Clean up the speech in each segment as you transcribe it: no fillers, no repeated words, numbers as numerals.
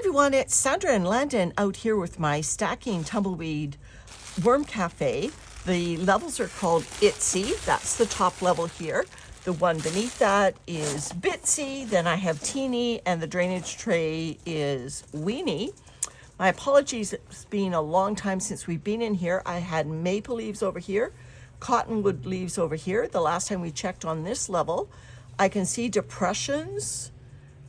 everyone, it's Sandra and Landon out here with my Stacking Tumbleweed Worm Cafe. The levels are called Itsy, that's the top level here. The one beneath that is Bitsy, then I have Teeny, and the drainage tray is Weenie. My apologies, it's been a long time since we've been in here. I had maple leaves over here, cottonwood leaves over here. The last time we checked on this level, I can see depressions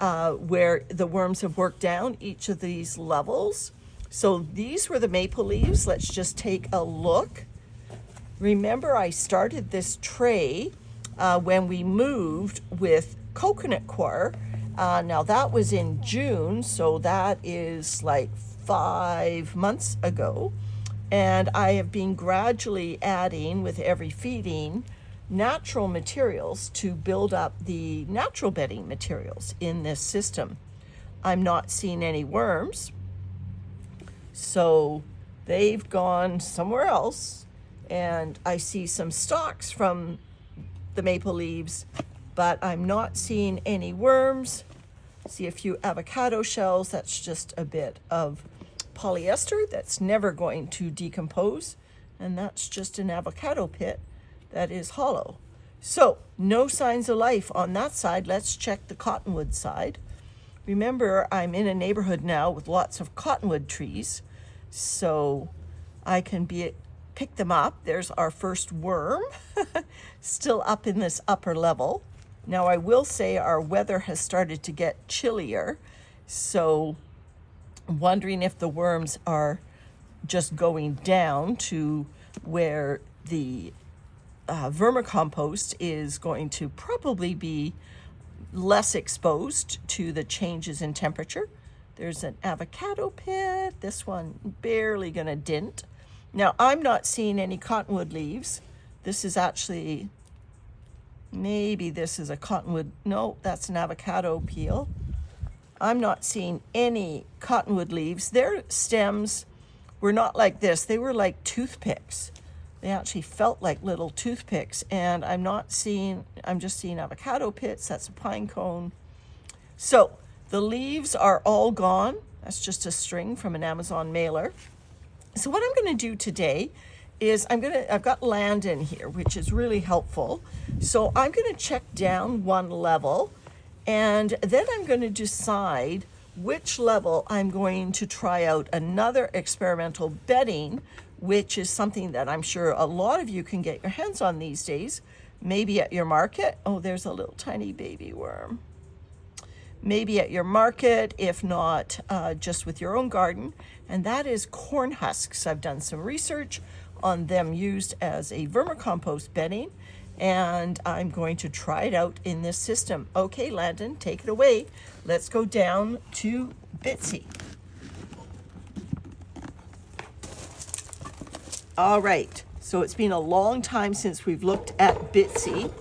where the worms have worked down each of these levels. So these were the maple leaves. Let's just take a look. Remember, I started this tray when we moved with coconut coir. Now that was in June, so that is like 5 months ago. And I have been gradually adding with every feeding natural materials to build up the natural bedding materials in this system. I'm not seeing any worms, so they've gone somewhere else, and I see some stalks from the maple leaves, but I'm not seeing any worms. See a few avocado shells. That's just a bit of polyester that's never going to decompose, and that's just an avocado pit that is hollow. So no signs of life on that side. Let's check the cottonwood side. Remember, I'm in a neighborhood now with lots of cottonwood trees, so I can pick them up. There's our first worm, still up in this upper level. Now I will say our weather has started to get chillier, so I'm wondering if the worms are just going down to where the vermicompost is going to probably be less exposed to the changes in temperature. There's an avocado pit, this one barely gonna dent. Now I'm not seeing any cottonwood leaves. This is actually, maybe this is a cottonwood, no, that's an avocado peel. I'm not seeing any cottonwood leaves. Their stems were not like this, they were like toothpicks. They actually felt like little toothpicks, and I'm just seeing avocado pits. That's a pine cone. So the leaves are all gone. That's just a string from an Amazon mailer. So what I'm going to do today is I've got Landon here, which is really helpful. So I'm going to check down one level, and then I'm going to decide which level I'm going to try out another experimental bedding, which is something that I'm sure a lot of you can get your hands on these days, maybe at your market. Oh, there's a little tiny baby worm. Maybe at your market, if not just with your own garden, and that is corn husks. I've done some research on them used as a vermicompost bedding, and I'm going to try it out in this system. Okay, Landon, take it away. Let's go down to Bitsy. All right, so it's been a long time since we've looked at Bitsy.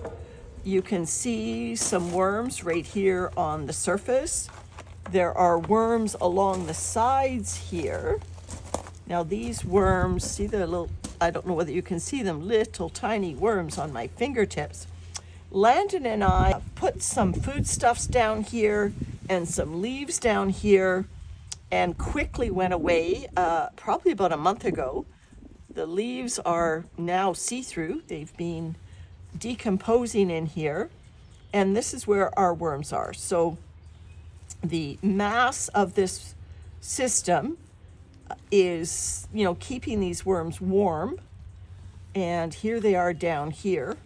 You can see some worms right here on the surface. There are worms along the sides here. Now these worms, see the little, I don't know whether you can see them, little tiny worms on my fingertips. Landon and I put some foodstuffs down here and some leaves down here and quickly went away probably about a month ago. The leaves are now see-through. They've been decomposing in here, and this is where our worms are. So the mass of this system is, keeping these worms warm, and here they are down here.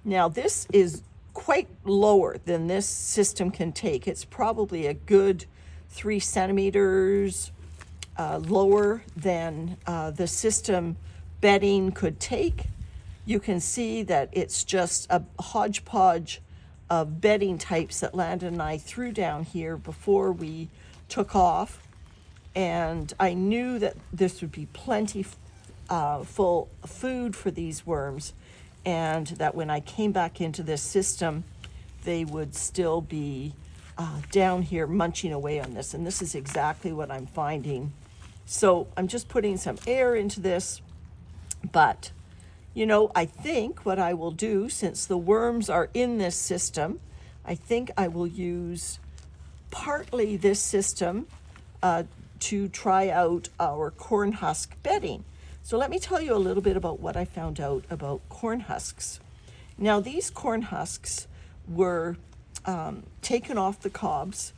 Now this is quite lower than this system can take. It's probably a good 3 centimeters lower than the system bedding could take. You can see that it's just a hodgepodge of bedding types that Landon and I threw down here before we took off. And I knew that this would be plenty full food for these worms, and that when I came back into this system, they would still be down here munching away on this. And this is exactly what I'm finding. So I'm just putting some air into this, but I think what I will do, since the worms are in this system, I think I will use partly this system to try out our corn husk bedding. So let me tell you a little bit about what I found out about corn husks. Now, these corn husks were taken off the cobs,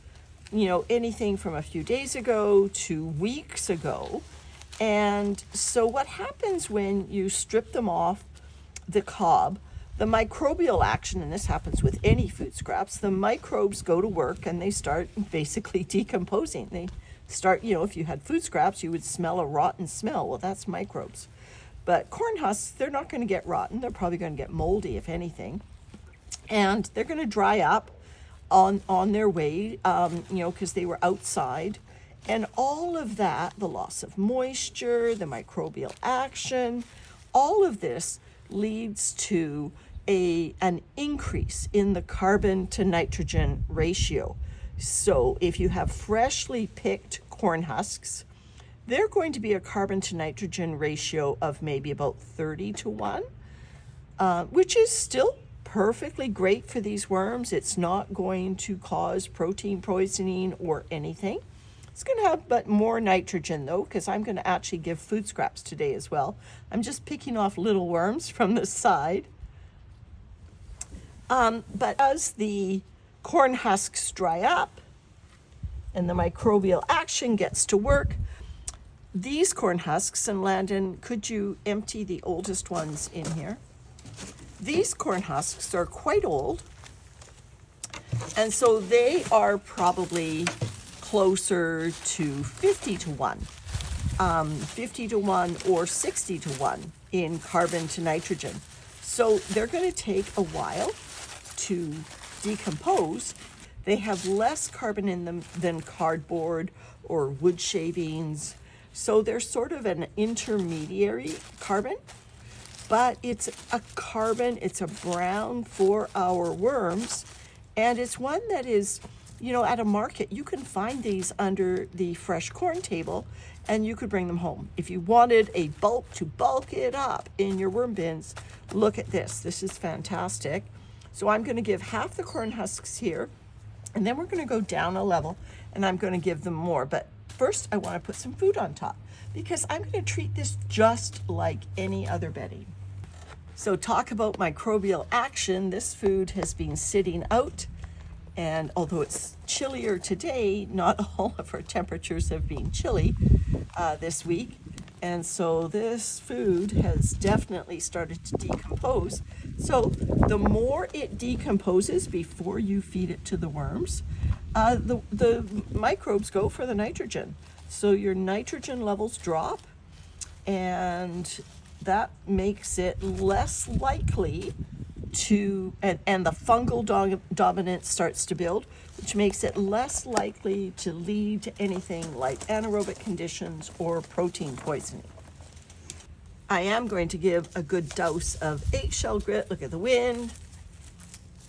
anything from a few days ago to weeks ago. And so what happens when you strip them off the cob, the microbial action, and this happens with any food scraps, the microbes go to work and they start basically decomposing. They start, if you had food scraps, you would smell a rotten smell. Well, that's microbes. But corn husks, they're not going to get rotten. They're probably going to get moldy, if anything. And they're going to dry up on their way, because they were outside. And all of that, the loss of moisture, the microbial action, all of this leads to an increase in the carbon to nitrogen ratio. So if you have freshly picked corn husks, they're going to be a carbon to nitrogen ratio of maybe about 30 to 1, which is still perfectly great for these worms. It's not going to cause protein poisoning or anything. It's going to have but more nitrogen though, because I'm going to actually give food scraps today as well. I'm just picking off little worms from the side. But as the corn husks dry up and the microbial action gets to work, these corn husks, and Landon, could you empty the oldest ones in here? These corn husks are quite old, and so they are probably closer to 50 to 1, 50 to 1 or 60 to 1 in carbon to nitrogen. So they're going to take a while to decompose. They have less carbon in them than cardboard or wood shavings. So they're sort of an intermediary carbon, but it's a carbon, it's a brown for our worms, and it's one that is, at a market, you can find these under the fresh corn table and you could bring them home. If you wanted a bulk to bulk it up in your worm bins, look at this. This is fantastic. So I'm going to give half the corn husks here, and then we're going to go down a level and I'm going to give them more. But first I want to put some food on top because I'm going to treat this just like any other bedding. So talk about microbial action. This food has been sitting out, and although it's chillier today, not all of our temperatures have been chilly this week. And so this food has definitely started to decompose. So the more it decomposes before you feed it to the worms, the microbes go for the nitrogen. So your nitrogen levels drop, and that makes it less likely to, and the fungal dominance starts to build, which makes it less likely to lead to anything like anaerobic conditions or protein poisoning. I am going to give a good dose of eggshell grit. Look at the wind.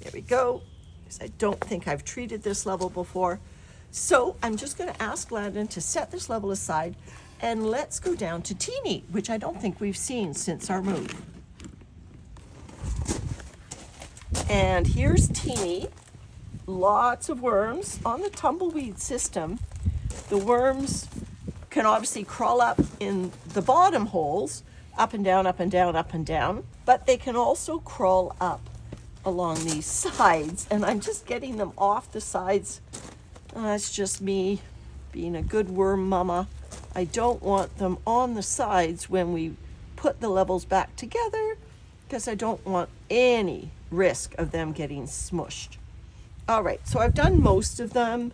There we go. Because I don't think I've treated this level before. So I'm just going to ask Landon to set this level aside, and let's go down to Teeny, which I don't think we've seen since our move. And here's Teeny. Lots of worms on the tumbleweed system. The worms can obviously crawl up in the bottom holes, up and down, up and down, up and down, but they can also crawl up along these sides, and I'm just getting them off the sides. That's just me being a good worm mama. I don't want them on the sides when we put the levels back together because I don't want any risk of them getting smushed. All right, so I've done most of them.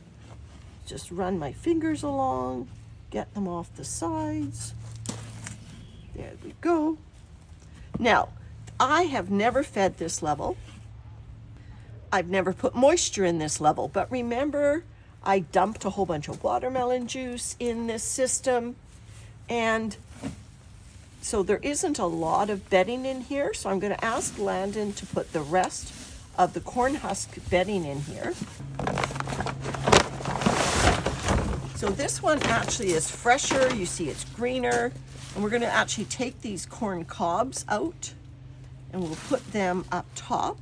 Just run my fingers along, get them off the sides. There we go. Now, I have never fed this level. I've never put moisture in this level, but remember, I dumped a whole bunch of watermelon juice in this system, and so there isn't a lot of bedding in here, so I'm going to ask Landon to put the rest of the corn husk bedding in here. So this one actually is fresher. You see it's greener, and we're going to actually take these corn cobs out and we'll put them up top.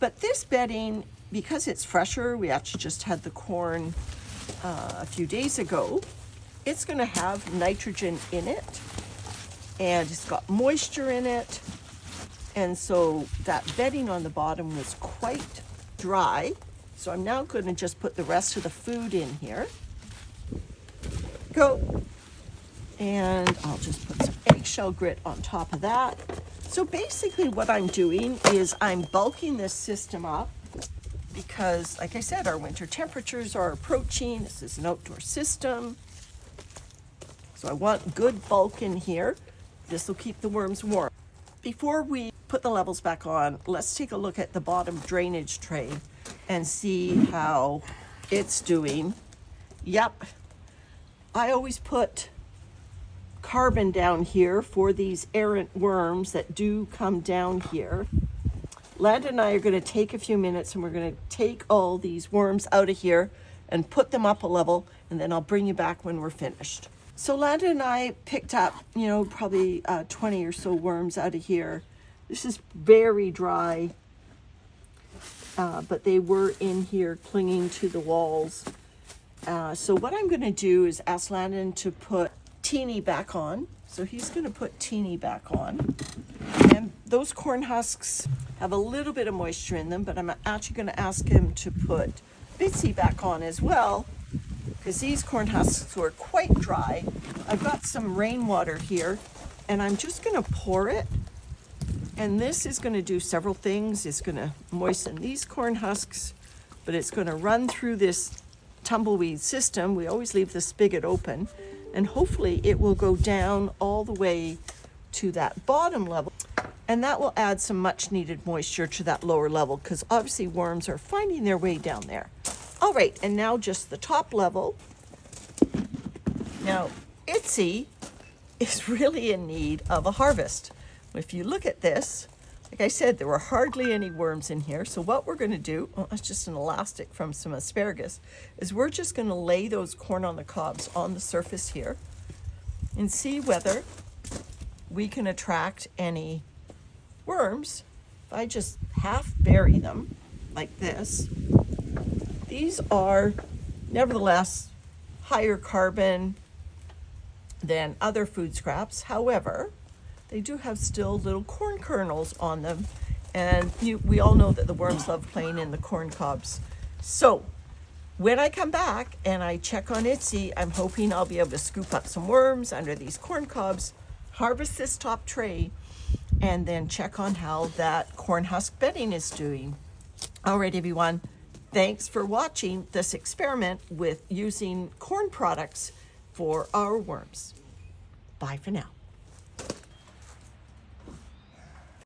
But this bedding because it's fresher, we actually just had the corn a few days ago, it's going to have nitrogen in it, and it's got moisture in it, and so that bedding on the bottom was quite dry. So I'm now going to just put the rest of the food in here. Go. And I'll just put some eggshell grit on top of that. So basically what I'm doing is I'm bulking this system up because, like I said, our winter temperatures are approaching. This is an outdoor system. So I want good bulk in here. This will keep the worms warm. Before we put the levels back on, let's take a look at the bottom drainage tray and see how it's doing. Yep, I always put carbon down here for these errant worms that do come down here. Landon and I are going to take a few minutes and we're going to take all these worms out of here and put them up a level, and then I'll bring you back when we're finished. So Landon and I picked up, probably 20 or so worms out of here. This is very dry, but they were in here clinging to the walls. So what I'm going to do is ask Landon to put Teeny back on. So he's going to put Teeny back on. And those corn husks have a little bit of moisture in them, but I'm actually going to ask him to put Bitsy back on as well, because these corn husks were quite dry. I've got some rainwater here, and I'm just going to pour it. And this is going to do several things. It's going to moisten these corn husks, but it's going to run through this tumbleweed system. We always leave the spigot open, and hopefully it will go down all the way to that bottom level. And that will add some much needed moisture to that lower level, because obviously worms are finding their way down there. All right, and now just the top level. Now, Itsy is really in need of a harvest. If you look at this, like I said, there were hardly any worms in here. So what we're going to do, that's just an elastic from some asparagus, is we're just going to lay those corn on the cobs on the surface here and see whether we can attract any worms. If I just half bury them like this, these are nevertheless higher carbon than other food scraps. However, they do have still little corn kernels on them, and we all know that the worms love playing in the corn cobs. So when I come back and I check on Itsy, I'm hoping I'll be able to scoop up some worms under these corn cobs, harvest this top tray, and then check on how that corn husk bedding is doing. All right, everyone. Thanks for watching this experiment with using corn products for our worms. Bye for now.